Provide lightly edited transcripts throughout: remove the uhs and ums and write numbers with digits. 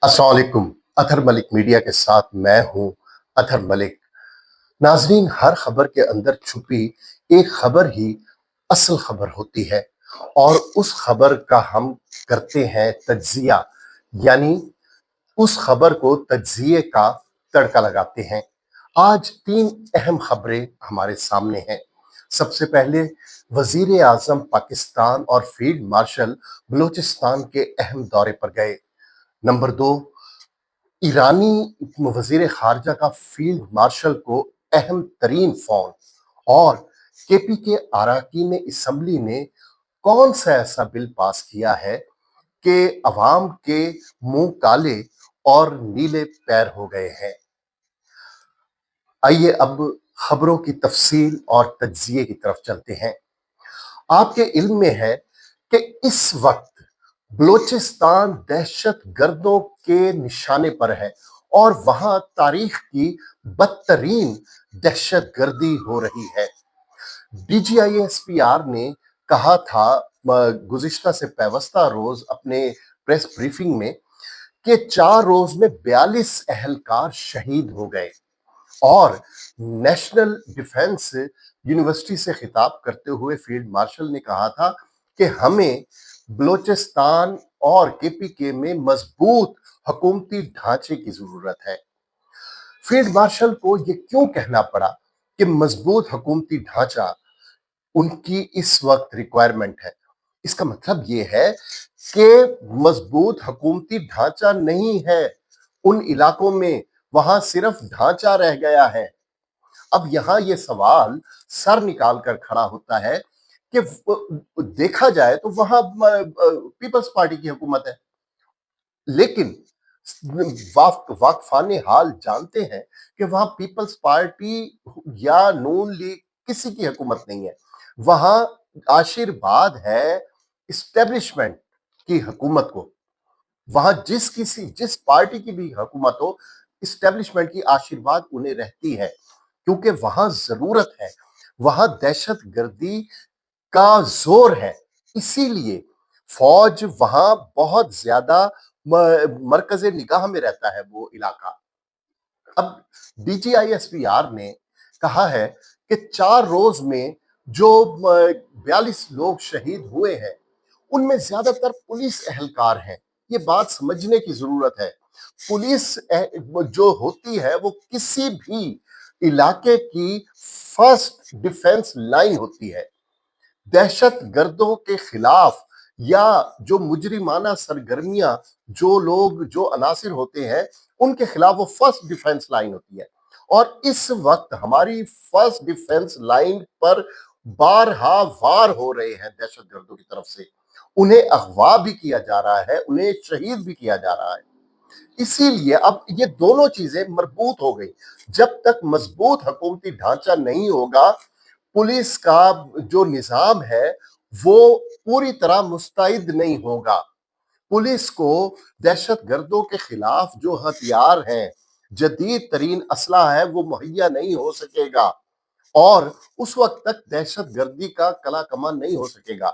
अस्सलाम वालेकुम। अतहर मलिक मीडिया के साथ मैं हूं अतहर मलिक। नाजरीन, हर खबर के अंदर छुपी एक खबर ही असल खबर होती है और उस खबर का हम करते हैं तज्जिया, यानी उस खबर को तज्जिए का तड़का लगाते हैं। आज तीन अहम खबरें हमारे सामने हैं। सबसे पहले, वजीर आजम पाकिस्तान और फील्ड मार्शल बलूचिस्तान के अहम दौरे पर गए। नंबर दो, ईरानी वजीर खारजा का फील्ड मार्शल को अहम तरीन फोन। और केपी के अरकान असम्बली ने कौन सा ऐसा बिल पास किया है कि अवाम के मुंह काले और नीले पैर हो गए हैं। आइए अब खबरों की तफसील और तज्जिए की तरफ चलते हैं। आपके इल्म में है कि इस वक्त बलोचिस्तान दहशत गर्दों के निशाने पर है और वहां तारीख की बदतरीन दहशत गर्दी हो रही है। DGISPR ने कहा था गुज़िश्ता से पैवस्ता रोज अपने प्रेस ब्रीफिंग में कि 4 रोज में 42 अहलकार शहीद हो गए। और नेशनल डिफेंस यूनिवर्सिटी से खिताब करते हुए फील्ड मार्शल ने कहा था कि हमें बलोचिस्तान और KPK में मजबूत हुकूमती ढांचे की जरूरत है। फील्ड मार्शल को यह क्यों कहना पड़ा कि मजबूत हुकूमती ढांचा उनकी इस वक्त रिक्वायरमेंट है? इसका मतलब यह है कि मजबूत हुकूमती ढांचा नहीं है उन इलाकों में, वहां सिर्फ ढांचा रह गया है। अब यहां ये सवाल सर निकाल कर खड़ा होता है कि देखा जाए तो वहां पीपल्स पार्टी की हुकूमत है, लेकिन वाकफाने हाल जानते हैं कि वहां पीपल्स पार्टी या नून लीग किसी की हुकूमत नहीं है। वहां आशीर्वाद है इस्टेब्लिशमेंट की हुकूमत को। वहां जिस पार्टी की भी हुकूमत हो, इस्टेब्लिशमेंट की आशीर्वाद उन्हें रहती है, क्योंकि वहां जरूरत है, वहां दहशत गर्दी का जोर है। इसीलिए फौज वहां बहुत ज्यादा मरकज़े निगाह में रहता है वो इलाका। अब DGISPR ने कहा है कि 4 रोज में जो 42 लोग शहीद हुए हैं, उनमें ज्यादातर पुलिस एहलकार हैं। ये बात समझने की जरूरत है। पुलिस जो होती है वो किसी भी इलाके की फर्स्ट डिफेंस लाइन होती है। दहशत गर्दों के खिलाफ या जो मुजरिमाना सरगर्मियां, जो अनासिर होते हैं, उनके खिलाफ वो फर्स्ट डिफेंस लाइन होती है। और इस वक्त हमारी फर्स्ट डिफेंस लाइन पर बारहा वार हो रहे हैं दहशत गर्दों की तरफ से। उन्हें अगवा भी किया जा रहा है, उन्हें शहीद भी किया जा रहा है। इसीलिए अब ये दोनों चीजें मरबूत हो गई। जब तक मजबूत हुकूमती ढांचा नहीं होगा, पुलिस का जो निजाम है वो पूरी तरह मुस्तैद नहीं होगा। पुलिस को दहशत गर्दों के खिलाफ जो हथियार हैं, जदीद तरीन असला है, वो मुहैया नहीं हो सकेगा और उस वक्त तक दहशत गर्दी का कला कमान नहीं हो सकेगा।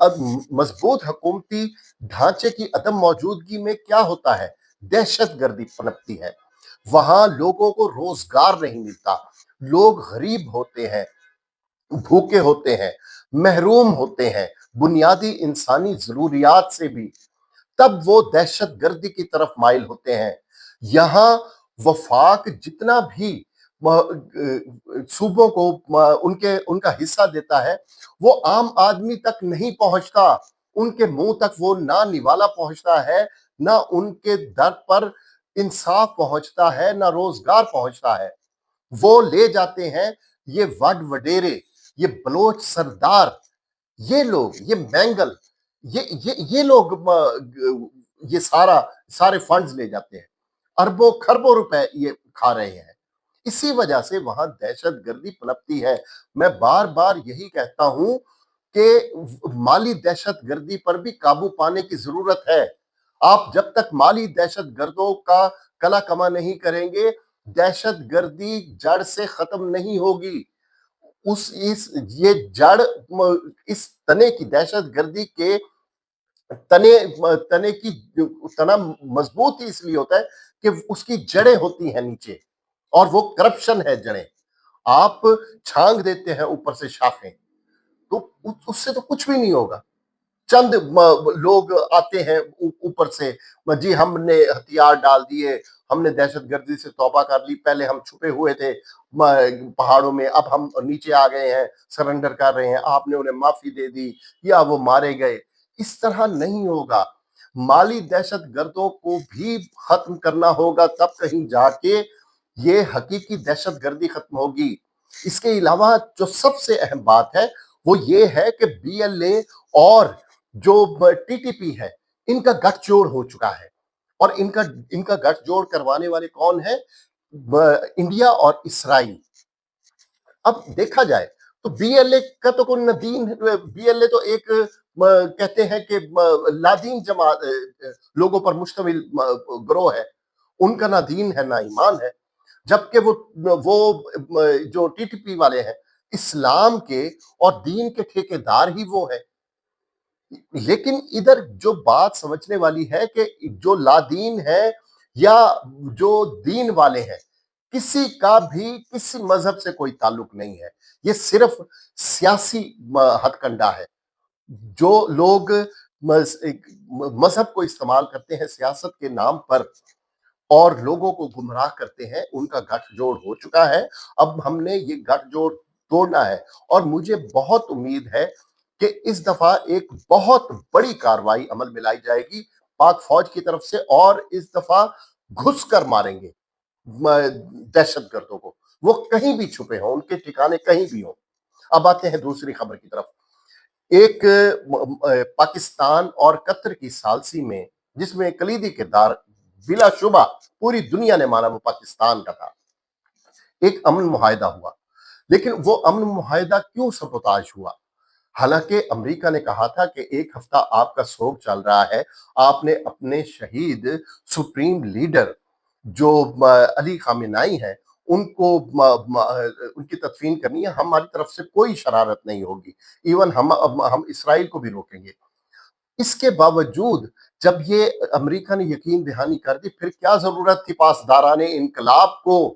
अब मजबूत हुकूमती ढांचे की अदम मौजूदगी में क्या होता है? दहशत गर्दी पनपती है। वहां लोगों को रोजगार नहीं मिलता, लोग गरीब होते हैं, भूखे होते हैं, महरूम होते हैं बुनियादी इंसानी जरूरियात से भी। तब वो दहशत गर्दी की तरफ माइल होते हैं। यहां वफाक जितना भी सूबों को उनके उनका हिस्सा देता है, वो आम आदमी तक नहीं पहुंचता। उनके मुंह तक वो ना निवाला पहुंचता है, ना उनके दर पर इंसाफ पहुंचता है, ना रोजगार पहुंचता है। वो ले जाते हैं ये वड वडेरे, ये बलोच सरदार, ये लोग, ये मैंगल, ये लोग ये सारे फंड्स ले जाते हैं। अरबों खरबों रुपए ये खा रहे हैं। इसी वजह से वहां दहशत गर्दी पनपती है। मैं बार बार यही कहता हूं कि माली दहशत गर्दी पर भी काबू पाने की जरूरत है। आप जब तक माली दहशत गर्दों का कला कमा नहीं करेंगे, दहशत गर्दी जड़ से खत्म नहीं होगी। उस इस ये जड़ इस तने की दहशत गर्दी के तने तने की तना मजबूत ही इसलिए होता है कि उसकी जड़ें होती हैं नीचे, और वो करप्शन है जड़ें। आप छांग देते हैं ऊपर से शाखें, तो उससे तो कुछ भी नहीं होगा। चंद लोग आते हैं ऊपर से, जी हमने हथियार डाल दिए, हमने दहशतगर्दी से तौबा कर ली, पहले हम छुपे हुए थे पहाड़ों में, अब हम नीचे आ गए हैं, सरेंडर कर रहे हैं, आपने उन्हें माफी दे दी या वो मारे गए। इस तरह नहीं होगा। माली दहशतगर्दों को भी खत्म करना होगा, तब कहीं जाके ये हकीकी दहशतगर्दी खत्म होगी। इसके अलावा जो सबसे अहम बात है वो ये है कि बीएलए और जो टीटीपी है, इनका गठजोड़ हो चुका है, और इनका इनका गठजोड़ करवाने वाले कौन है? इंडिया और इसराइल। अब देखा जाए तो बीएलए का तो कोई नदीन, बीएलए तो एक कहते हैं कि लादीन जमात, लोगों पर मुश्तमिल ग्रोह है, उनका ना दीन है ना ईमान है। जबकि वो जो टीटीपी वाले हैं, इस्लाम के और दीन के ठेकेदार ही वो है। लेकिन इधर जो बात समझने वाली है कि जो लादीन है या जो दीन वाले हैं, किसी का भी किसी मजहब से कोई ताल्लुक नहीं है। ये सिर्फ सियासी हथकंडा है। जो लोग मजहब को इस्तेमाल करते हैं सियासत के नाम पर और लोगों को गुमराह करते हैं, उनका गठजोड़ हो चुका है। अब हमने ये गठजोड़ तोड़ना है, और मुझे बहुत उम्मीद है कि इस दफा एक बहुत बड़ी कार्रवाई अमल में लाई जाएगी पाक फौज की तरफ से, और इस दफा घुस कर मारेंगे दहशतगर्दों को, वो कहीं भी छुपे हों, उनके ठिकाने कहीं भी हों। अब आते हैं दूसरी खबर की तरफ। एक पाकिस्तान और कतर की सालसी में, जिसमें कलीदी किरदार बिलाशुबा पूरी दुनिया ने माना वो पाकिस्तान का था, एक अमन मुआहिदा हुआ। लेकिन वो अमन मुआहिदा क्यों सबोताज हुआ? हालांकि अमेरिका ने कहा था कि एक हफ्ता आपका सोग चल रहा है, आपने अपने शहीद सुप्रीम लीडर जो अली खामेनाई है, उनको उनकी तदफीन करनी है, हमारी तरफ से कोई शरारत नहीं होगी, इवन हम इसराइल को भी रोकेंगे। इसके बावजूद जब ये अमेरिका ने यकीन दहानी कर दी, फिर क्या जरूरत थी पासदाराने इनकलाब को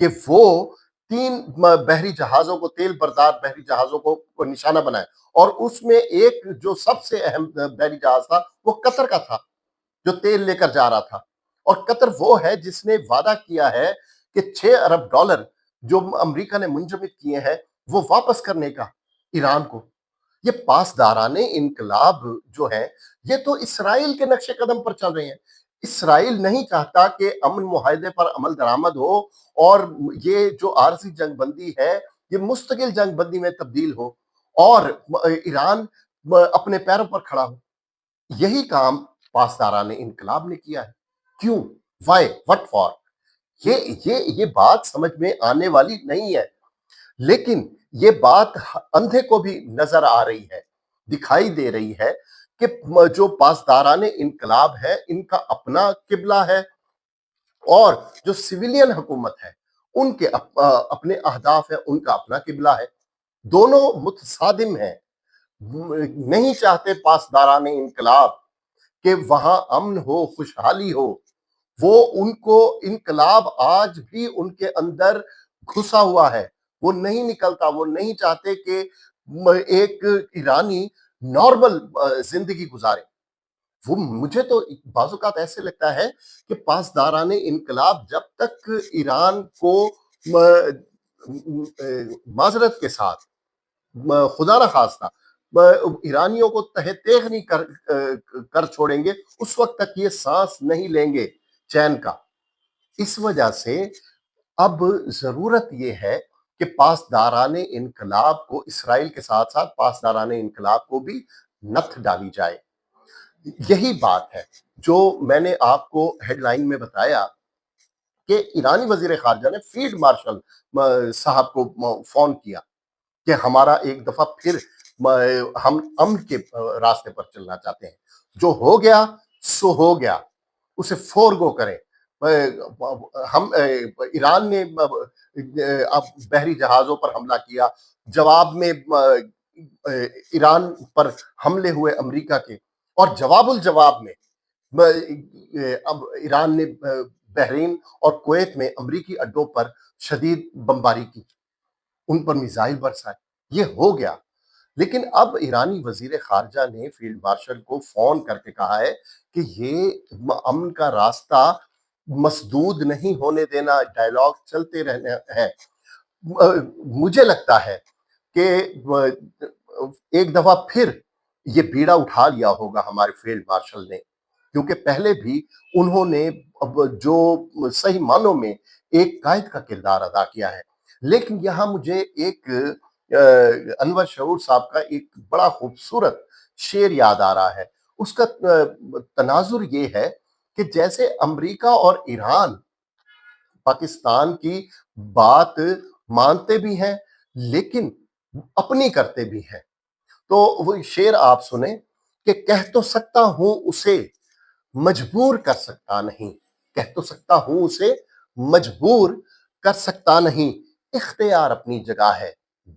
कि वो 3 बहरी जहाज़ों को, तेल बरदार बहरी जहाज़ों को निशाना बनाए, और उसमें एक जो सबसे अहम बहरी जहाज़ था, वो कतर का था, जो तेल लेकर जा रहा था। और कतर वो है जिसने वादा किया है कि $6 अरब जो अमेरिका ने मुंजमद किए हैं, वो वापस करने का ईरान को। ये पासदाराने इनकलाब जो है, ये तो इसराइल के नक्शे कदम पर चल रहे हैं। इसराइल नहीं चाहता कि अमन मुआहिदे पर अमल दरामद हो, और ये जो आरजी जंग बंदी है, ये मुस्तकिल जंग बंदी में तब्दील हो, और ईरान अपने पैरों पर खड़ा हो। यही काम पासदाराने इनकलाब ने किया है। क्यों? वाई? What for? ये ये बात समझ में आने वाली नहीं है। लेकिन ये बात अंधे को भी नजर आ रही है, दिखाई दे रही है कि जो पासदाराने इनकलाब है, इनका अपना किबला है, और जो सिविलियन हुकूमत है, उनके अपने अहदाफ है, उनका अपना किबला है। दोनों मुतसादिम हैं। नहीं चाहते पासदाराने इनकलाब कि वहां अमन हो, खुशहाली हो। वो उनको इनकलाब आज भी उनके अंदर घुसा हुआ है, वो नहीं निकलता। वो नहीं चाहते कि एक ईरानी नॉर्मल जिंदगी गुजारे। वो मुझे तो बाज़-औक़ात ऐसे लगता है कि पासदाराने इनकलाब जब तक ईरान को माज़रत के साथ, खुदा न खास्ता ईरानियों को तहे तेग नहीं कर छोड़ेंगे, उस वक्त तक ये सांस नहीं लेंगे चैन का। इस वजह से अब जरूरत ये है कि पासदाराने इनकलाब को, इसराइल के साथ साथ पासदाराने इनकलाब को भी नत्थ डाली जाए। यही बात है जो मैंने आपको हेडलाइन में बताया कि ईरानी वजीर खारजा ने फील्ड मार्शल साहब को फोन किया कि हमारा एक दफा फिर हम अमन के रास्ते पर चलना चाहते हैं। जो हो गया सो हो गया, उसे फोरगो करें। हम ईरान ने अब बहरी जहाजों पर हमला किया, जवाब में ईरान पर हमले हुए अमेरिका के, اور جواب الجواب میں اب ایران نے بحرین اور کویت میں امریکی اڈوں پر شدید بمباری کی، ان پر میزائل برسائے، یہ ہو گیا۔ لیکن اب ایرانی وزیر خارجہ نے فیلڈ مارشل کو فون کر کے کہا ہے کہ یہ امن کا راستہ مسدود نہیں ہونے دینا، ڈائلاگ چلتے رہنے ہیں۔ مجھے لگتا ہے کہ ایک دفعہ پھر یہ بیڑا اٹھا لیا ہوگا ہمارے فیلڈ مارشل نے، کیونکہ پہلے بھی انہوں نے اب جو صحیح معنوں میں ایک قائد کا کردار ادا کیا ہے۔ لیکن یہاں مجھے ایک انور شعور صاحب کا ایک بڑا خوبصورت شعر یاد آ رہا ہے۔ اس کا تناظر یہ ہے کہ جیسے امریکہ اور ایران پاکستان کی بات مانتے بھی ہیں لیکن اپنی کرتے بھی ہیں۔ تو وہ شعر آپ سنیں کہ کہہ تو سکتا ہوں اسے مجبور کر سکتا نہیں، کہہ تو سکتا ہوں اسے مجبور کر سکتا نہیں، اختیار اپنی جگہ ہے،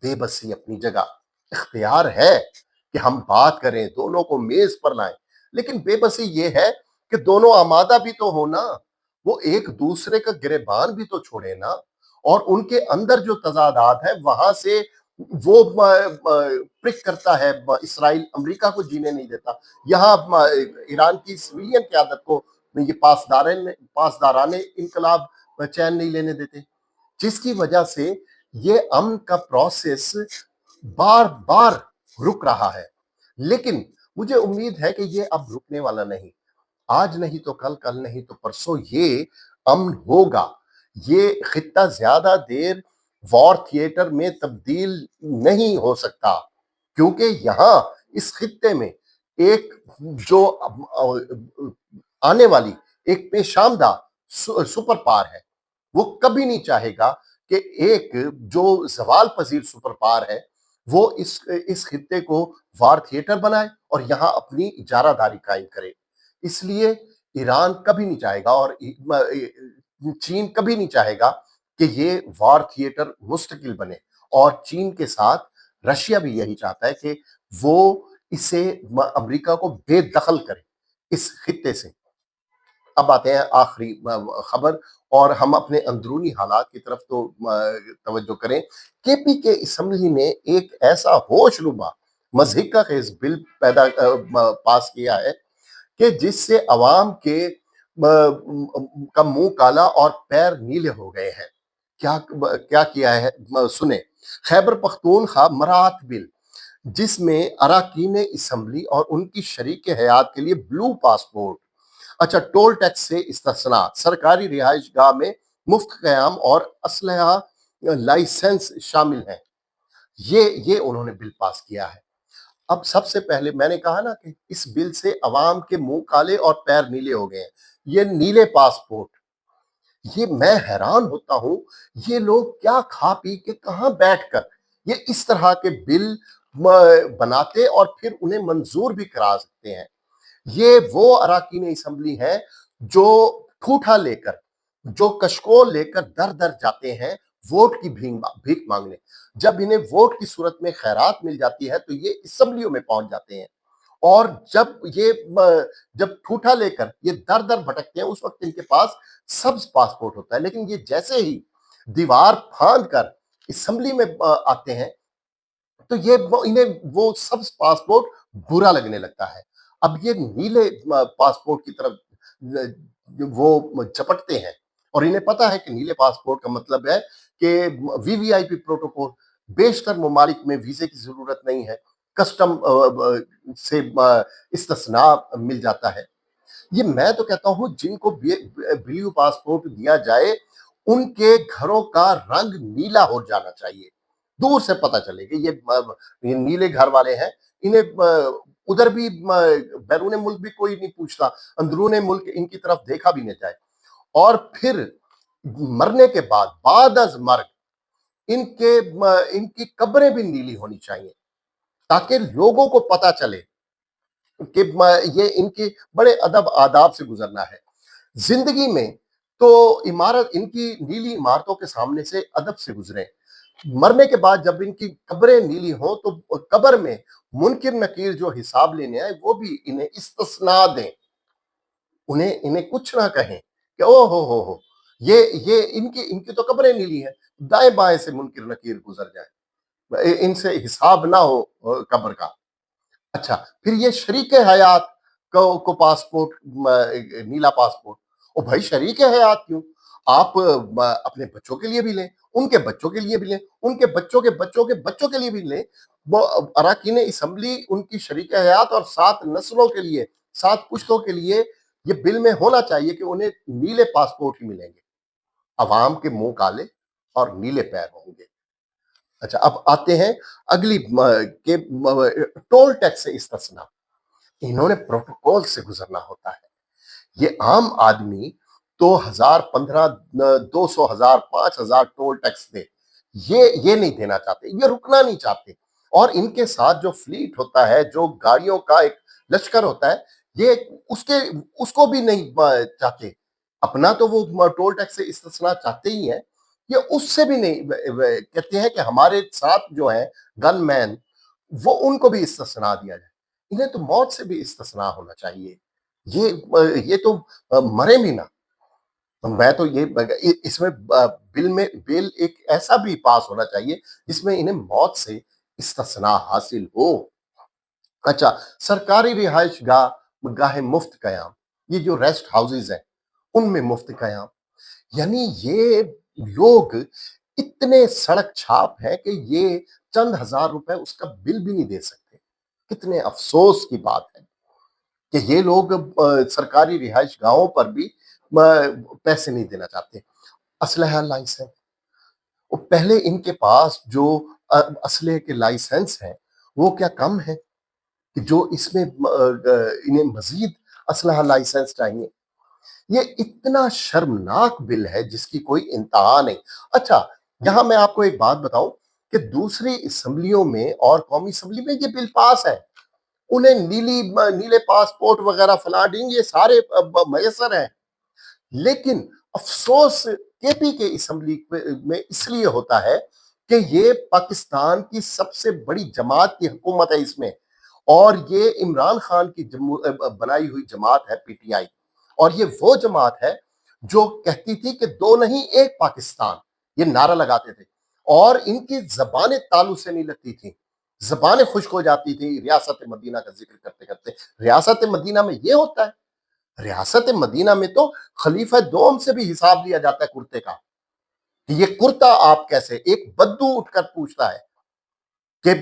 بے بسی اپنی جگہ۔ اختیار ہے کہ ہم بات کریں، دونوں کو میز پر لائیں، لیکن بے بسی یہ ہے کہ دونوں آمادہ بھی تو ہونا، وہ ایک دوسرے کا گریبان بھی تو چھوڑے نا، اور ان کے اندر جو تضادات ہے وہاں سے وہ پرک کرتا ہے، اسرائیل امریکہ کو جینے نہیں دیتا، یہاں ایران کی سویلین قیادت کو یہ پاسداران انقلاب چین نہیں لینے دیتے، جس کی وجہ سے یہ امن کا پروسیس بار بار رک رہا ہے۔ لیکن مجھے امید ہے کہ یہ اب رکنے والا نہیں، آج نہیں تو کل، کل نہیں تو پرسوں یہ امن ہوگا۔ یہ خطہ زیادہ دیر وار تھیٹر میں تبدیل نہیں ہو سکتا، کیونکہ یہاں اس خطے میں ایک جو آنے والی ایک پیشامدہ سپر پار ہے، وہ کبھی نہیں چاہے گا کہ ایک جو زوال پذیر سپر پار ہے وہ اس خطے کو وار تھیٹر بنائے اور یہاں اپنی اجارہ داری قائم کرے۔ اس لیے ایران کبھی نہیں چاہے گا اور چین کبھی نہیں چاہے گا کہ یہ وار تھیٹر مستقل بنے، اور چین کے ساتھ رشیا بھی یہی چاہتا ہے کہ وہ اسے امریکہ کو بے دخل کرے اس خطے سے۔ اب آتے ہیں آخری خبر، اور ہم اپنے اندرونی حالات کی طرف تو توجہ کریں۔ کے پی کے اسمبلی نے ایک ایسا ہوش ربا مضحکہ خیز بل پاس کیا ہے کہ جس سے عوام کے کا منہ کالا اور پیر نیلے ہو گئے ہیں۔ کیا کیا کیا ہے سنیں۔ خیبر پختونخوا مراعات بل، جس میں اراکین اسمبلی اور ان کی شریک حیات کے لیے بلو پاسپورٹ، اچھا ٹول ٹیکس سے استثناء، سرکاری رہائش گاہ میں مفت قیام اور اسلحہ لائسنس شامل ہیں، یہ انہوں نے بل پاس کیا ہے۔ اب سب سے پہلے میں نے کہا نا کہ اس بل سے عوام کے منہ کالے اور پیر نیلے ہو گئے ہیں، یہ نیلے پاسپورٹ، یہ میں حیران ہوتا ہوں یہ لوگ کیا کھا پی کے کہاں بیٹھ کر یہ اس طرح کے بل بناتے اور پھر انہیں منظور بھی کرا سکتے ہیں۔ یہ وہ اراکین اسمبلی ہیں جو ٹھوٹا لے کر، جو کشکول لے کر در در جاتے ہیں ووٹ کی بھیک مانگنے، جب انہیں ووٹ کی صورت میں خیرات مل جاتی ہے تو یہ اسمبلیوں میں پہنچ جاتے ہیں، اور جب ٹھوٹا لے کر یہ در در بھٹکتے ہیں اس وقت ان کے پاس سبز پاسپورٹ ہوتا ہے، لیکن یہ جیسے ہی دیوار پھاند کر اسمبلی میں آتے ہیں تو انہیں وہ سبز پاسپورٹ برا لگنے لگتا ہے۔ اب یہ نیلے پاسپورٹ کی طرف وہ چپٹتے ہیں، اور انہیں پتا ہے کہ نیلے پاسپورٹ کا مطلب ہے کہ وی وی آئی پی پروٹوکول، بیشتر ممالک میں ویزے کی ضرورت نہیں ہے، کسٹم سے استثناء مل جاتا ہے۔ یہ میں تو کہتا ہوں جن کو بلیو پاسپورٹ دیا جائے ان کے گھروں کا رنگ نیلا ہو جانا چاہیے، دور سے پتہ چلے کہ یہ نیلے گھر والے ہیں، انہیں ادھر بھی بیرون ملک بھی کوئی نہیں پوچھتا، اندرون ملک ان کی طرف دیکھا بھی نہ جائے، اور پھر مرنے کے بعد از مرگ ان کی قبریں بھی نیلی ہونی چاہیے، تاکہ لوگوں کو پتہ چلے کہ یہ ان کے بڑے ادب آداب سے گزرنا ہے زندگی میں، تو ان کی نیلی عمارتوں کے سامنے سے ادب سے گزریں۔ مرنے کے بعد جب ان کی قبریں نیلی ہوں تو قبر میں منکر نکیر جو حساب لینے آئے وہ بھی انہیں استثناء دیں، انہیں کچھ نہ کہیں کہ او ہو یہ ان کی تو قبریں نیلی ہیں، دائیں بائیں سے منکر نکیر گزر جائیں، ان سے حساب نہ ہو قبر کا۔ اچھا، پھر یہ شریک حیات کو پاسپورٹ، نیلا پاسپورٹ، او بھائی شریک حیات کیوں؟ آپ اپنے بچوں کے لیے بھی لیں، ان کے بچوں کے لیے بھی لیں، ان کے بچوں کے بچوں کے بچوں کے لیے بھی لیں۔ وہ اراکین اسمبلی ان کی شریک حیات اور 7 نسلوں کے لیے، 7 پشتوں کے لیے یہ بل میں ہونا چاہیے کہ انہیں نیلے پاسپورٹ ہی ملیں گے، عوام کے منہ کالے اور نیلے پیر ہوں گے۔ اچھا، اب آتے ہیں اگلی کہ ٹول ٹیکس سے استثنا، انہوں نے پروٹوکول سے گزرنا ہوتا ہے۔ یہ عام آدمی تو 1000 15 200 1000 5000 ٹول ٹیکس دے، یہ نہیں دینا چاہتے، یہ رکنا نہیں چاہتے، اور ان کے ساتھ جو فلیٹ ہوتا ہے، جو گاڑیوں کا ایک لشکر ہوتا ہے، یہ اس کو بھی نہیں چاہتے، اپنا تو وہ ٹول ٹیکس سے استثنا چاہتے ہی ہیں، یہ اس سے بھی نہیں کہتے ہیں کہ ہمارے ساتھ جو ہیں گن مین، وہ ان کو بھی استثنا دیا جائے، انہیں تو موت سے بھی استثنا ہونا چاہیے، یہ تو مرے بھی نہ۔ میں تو یہ اس میں بل ایک ایسا بھی پاس ہونا چاہیے جس میں انہیں موت سے استثنا حاصل ہو۔ اچھا، سرکاری رہائش گاہ مفت قیام، یہ جو ریسٹ ہاؤسز ہیں ان میں مفت قیام، یعنی یہ لوگ اتنے سڑک چھاپ ہیں کہ یہ چند ہزار روپے اس کا بل بھی نہیں دے سکتے۔ کتنے افسوس کی بات ہے کہ یہ لوگ سرکاری رہائش گاہوں پر بھی پیسے نہیں دینا چاہتے۔ اسلحہ لائسنس، وہ پہلے ان کے پاس جو اسلحے کے لائسنس ہیں وہ کیا کم ہے کہ جو اس میں انہیں مزید اسلحہ لائسنس چاہیے؟ یہ اتنا شرمناک بل ہے جس کی کوئی انتہا نہیں۔ اچھا، یہاں میں آپ کو ایک بات بتاؤں کہ دوسری اسمبلیوں میں اور قومی اسمبلی میں یہ بل پاس ہے، انہیں نیلے پاسپورٹ وغیرہ فلاں ڈینگ یہ سارے میسر ہیں، لیکن افسوس کے پی کے اسمبلی میں اس لیے ہوتا ہے کہ یہ پاکستان کی سب سے بڑی جماعت کی حکومت ہے اس میں، اور یہ عمران خان کی بنائی ہوئی جماعت ہے پی ٹی آئی، اور یہ وہ جماعت ہے جو کہتی تھی کہ دو نہیں ایک پاکستان، یہ نعرہ لگاتے تھے، اور ان کی زبانیں تالو سے نہیں لگتی تھیں، زبانیں خشک ہو جاتی تھی ریاست مدینہ کا ذکر کرتے کرتے۔ ریاست مدینہ میں یہ ہوتا ہے، ریاست مدینہ میں تو خلیفہ دوم سے بھی حساب لیا جاتا ہے کرتے کا، کہ یہ کرتا آپ کیسے؟ ایک بدو اٹھ کر پوچھتا ہے کہ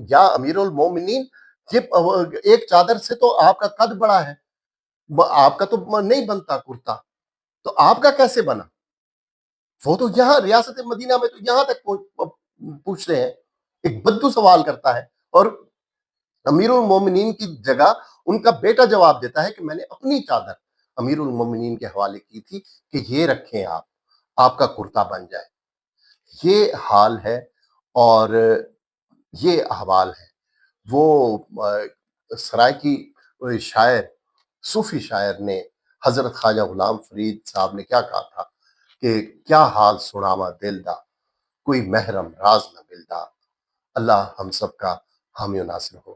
یا امیر المومنین، یہ ایک چادر سے تو آپ کا قد بڑا ہے، آپ کا تو نہیں بنتا کرتا، تو آپ کا کیسے بنا؟ وہ تو یہاں ریاست مدینہ میں تو یہاں تک پوچھتے ہیں، ایک بدو سوال کرتا ہے، اور امیر المومنین کی جگہ ان کا بیٹا جواب دیتا ہے کہ میں نے اپنی چادر امیر المومنین کے حوالے کی تھی کہ یہ رکھیں، آپ کا کرتا بن جائے۔ یہ حال ہے، اور یہ احوال ہے۔ وہ سرائیکی شاعر، صوفی شاعر نے، حضرت خواجہ غلام فرید صاحب نے کیا کہا تھا کہ کیا حال سناواں دل دا، کوئی محرم راز نہ ملدا، اللہ ہم سب کا حامی و ناصر ہو۔